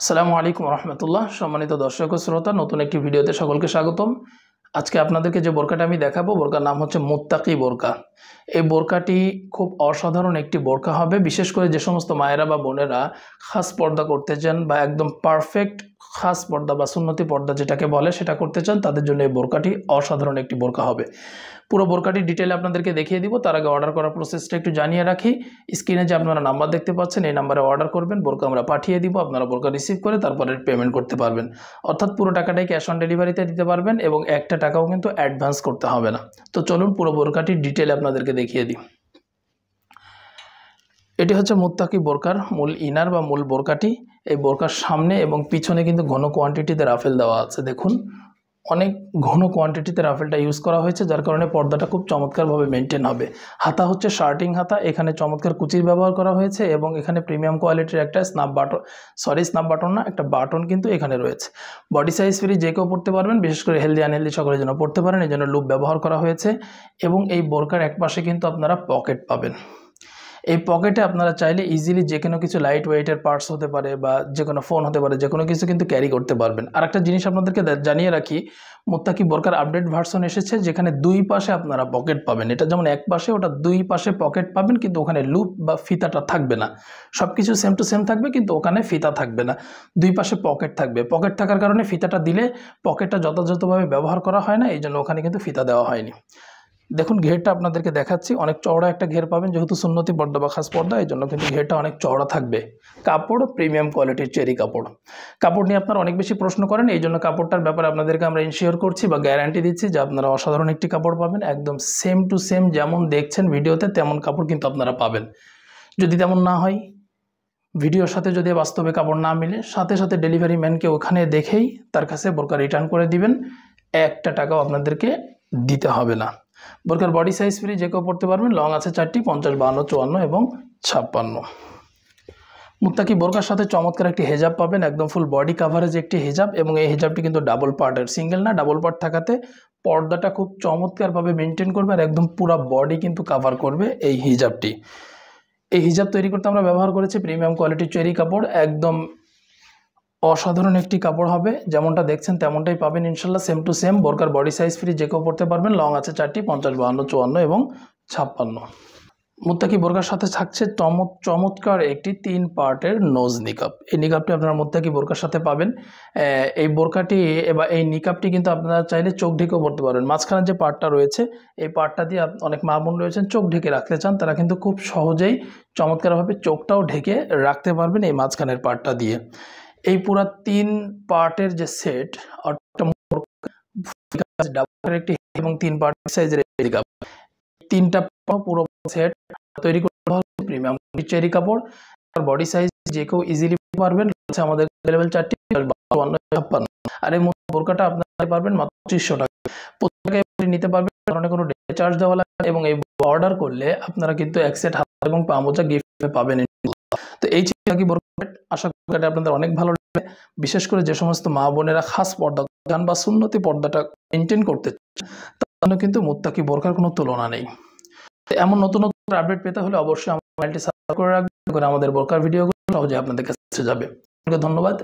আসসালামু আলাইকুম রহমতুল্লাহ। সম্মানিত দর্শক ও শ্রোতা, নতুন একটি ভিডিওতে সকলকে স্বাগতম। আজকে আপনাদেরকে যে বোরকাটা আমি দেখাবো, বোরকার নাম হচ্ছে মুত্তাকি বোরকা। এই বোরকাটি খুব অসাধারণ একটি বোরকা হবে, বিশেষ করে যে সমস্ত মায়েরা বা বোনেরা খাস পর্দা করতে চান বা একদম পারফেক্ট খাস পর্দা বা সুন্নতি পর্দা যেটাকে বলে সেটা করতে চান, তাদের জন্য এই বোরকাটি অসাধারণ একটি বোরকা হবে। পুরো বোরকাটি ডিটেলে আপনাদেরকে দেখিয়ে দিব। তার আগে অর্ডার করার প্রসেসটা একটু জানিয়ে রাখি। স্ক্রিনে যে আপনারা নাম্বার দেখতে পাচ্ছেন, এই নাম্বারে অর্ডার করবেন, বোরকা আমরা পাঠিয়ে দিব। আপনারা বোরকা রিসিভ করে তারপরে পেমেন্ট করতে পারবেন, অর্থাৎ পুরো টাকাটাই ক্যাশ অন ডেলিভারিতে দিতে পারবেন এবং একটা টাকাও কিন্তু অ্যাডভান্স করতে হবে না। তো চলুন পুরো বোরকাটি ডিটেলে আপনাদেরকে দেখিয়ে দিই। এটি হচ্ছে মুত্তাকি বোরকার মূল ইনার বা মূল বোরকাটি। এই বোরকার সামনে এবং পিছনে কিন্তু ঘন কোয়ান্টিটিতে রাফেল দেওয়া আছে। দেখুন, অনেক ঘন কোয়ান্টিটিতে রাফেলটা ইউজ করা হয়েছে, যার কারণে পর্দাটা খুব চমৎকারভাবে মেনটেন হবে। হাতা হচ্ছে শার্টিং হাতা, এখানে চমৎকার কুচির ব্যবহার করা হয়েছে এবং এখানে প্রিমিয়াম কোয়ালিটির একটা স্ন্যাপ বাটন না, একটা বাটন কিন্তু এখানে রয়েছে। বডি সাইজ ফ্রি, যে কেউ পড়তে পারবেন, বিশেষ করে হেলদি আনহেলদি সকলের জন্য পড়তে পারেন, এই জন্য লুপ ব্যবহার করা হয়েছে। এবং এই বোরকার এক পাশে কিন্তু আপনারা পকেট পাবেন। এই পকেটে আপনারা চাইলে ইজিলি যে কোনো কিছু লাইট ওয়েটের পার্টস হতে পারে বা যে কোনো ফোন হতে পারে, যে কোনো কিছু কিন্তু ক্যারি করতে পারবেন। আর একটা জিনিস আপনাদেরকে জানিয়ে রাখি, মুত্তাকি বোরকার আপডেট ভার্সন এসেছে যেখানে দুই পাশে আপনারা পকেট পাবেন। এটা যেমন এক পাশে, ওটা দুই পাশে পকেট পাবেন, কিন্তু ওখানে লুপ বা ফিতাটা থাকবে না। সব কিছু সেম টু সেম থাকবে, কিন্তু ওখানে ফিতা থাকবে না, দুই পাশে পকেট থাকবে। পকেট থাকার কারণে ফিতাটা দিলে পকেটটা যথাযথভাবে ব্যবহার করা হয় না, এই জন্য ওখানে কিন্তু ফিতা দেওয়া হয়নি। দেখুন, ঘেরটা আপনাদেরকে দেখাচ্ছি, অনেক চওড়া একটা ঘের পাবেন, যেহেতু সুন্নতি পর্দা বা খাস পর্দা, এই জন্য কিন্তু ঘেরটা অনেক চওড়া থাকবে। কাপড় প্রিমিয়াম কোয়ালিটির চেরি কাপড়। কাপড় নিয়ে আপনারা অনেক বেশি প্রশ্ন করেন, এই জন্য কাপড়টার ব্যাপারে আপনাদেরকে আমরা ইনশিওর করছি বা গ্যারান্টি দিচ্ছি যে আপনারা অসাধারণ একটি কাপড় পাবেন। একদম সেম টু সেম যেমন দেখছেন ভিডিওতে তেমন কাপড় কিন্তু আপনারা পাবেন। যদি তেমন না হয়, ভিডিওর সাথে যদি বাস্তবে কাপড় না মিলে, সাথে সাথে ডেলিভারি ম্যানকে ওখানে দেখেই তার কাছে বোরকা রিটার্ন করে দিবেন, একটা টাকাও আপনাদেরকে দিতে হবে না। বোরকার বডি সাইজ ফ্রি, যে কেউ পড়তে পারবেন। লং আছে 4টি, 50, 52, 54 এবং 56। মুত্তাকি বোরকার সাথে চমৎকার একটি হেজাব পাবেন, একদম ফুল বডি কাভারেজ একটি হেজাব, এবং এই হেজাবটি কিন্তু ডাবল পার্টের, সিঙ্গেল না, ডাবল পার্ট থাকাতে পর্দাটা খুব চমৎকারভাবে মেনটেন করবে আর একদম পুরো বডি কিন্তু কাভার করবে এই হিজাবটি। এই হিজাব তৈরি করতে আমরা ব্যবহার করেছি প্রিমিয়াম কোয়ালিটির চেরি কাপড়। একদম অসাধারণ একটি কাপড় হবে, যেমনটা দেখছেন তেমনটাই পাবেন ইনশাল্লাহ, সেম টু সেম। বোরকার বডি সাইজ ফ্রি, যে কেউ পড়তে পারবেন। লং আছে 4টি, 50, 52, 54 এবং 56। মুত্তাকি বোরকার সাথে থাকছে চমৎকার একটি 3 পার্টের নোজ নিকাব। এই নিকাবটি আপনারা মুত্তাকি বোরকার সাথে পাবেন। এই বোরকাটি এবার এই নিকাবটি কিন্তু আপনারা চাইলে চোখ ঢেকেও পড়তে পারবেন। মাঝখানে যে পার্টটা রয়েছে, এই পার্টটা দিয়ে অনেক মা বোন রয়েছেন চোখ ঢেকে রাখতে চান, তারা কিন্তু খুব সহজেই চমৎকারভাবে চোখটাও ঢেকে রাখতে পারবেন এই মাঝখানের পার্টটা দিয়ে। এই পুরা 3 পার্টের যে সেট, একটি এবং 3 পার্ট সাইজের নিকাব, তিনটা পুরো সেট তৈরি করতে হবে প্রিমিয়াম চেরি কাপড়। আর বডি সাইজ যে কেউ ইজিলি পারবেন, আছে আমাদের अवेलेबल 4টি, 52, 56। আর এই বোরকাটা আপনারা পারবেন মাত্র 2500 টাকা। প্রত্যেকে নিতে পারবেন, কারণ কোনো ডেলিভারি চার্জ দেওয়া লাগে না, এবং এই অর্ডার করলে আপনারা কিন্তু এক সেট হাত এবং পা মোজা গিফট পাবেন। তো এই চিন্তা বোরকা, আশা করি আপনাদের অনেক ভালো লাগবে, বিশেষ করে যে সমস্ত মা বোনেরা খাস পর্দা চান বা সুন্নতি পর্দাটা মেনটেন করতে চান, তার কিন্তু মুত্তাকি বোরকার কোনো তুলনা নেই। এমন নতুন নতুন আপডেট পেতে হলে অবশ্যই আমার চ্যানেলটি সাবস্ক্রাইব করে রাখবেন, আমাদের বোরকার ভিডিওগুলো সহজে আপনাদের কাছে যাবে। ধন্যবাদ।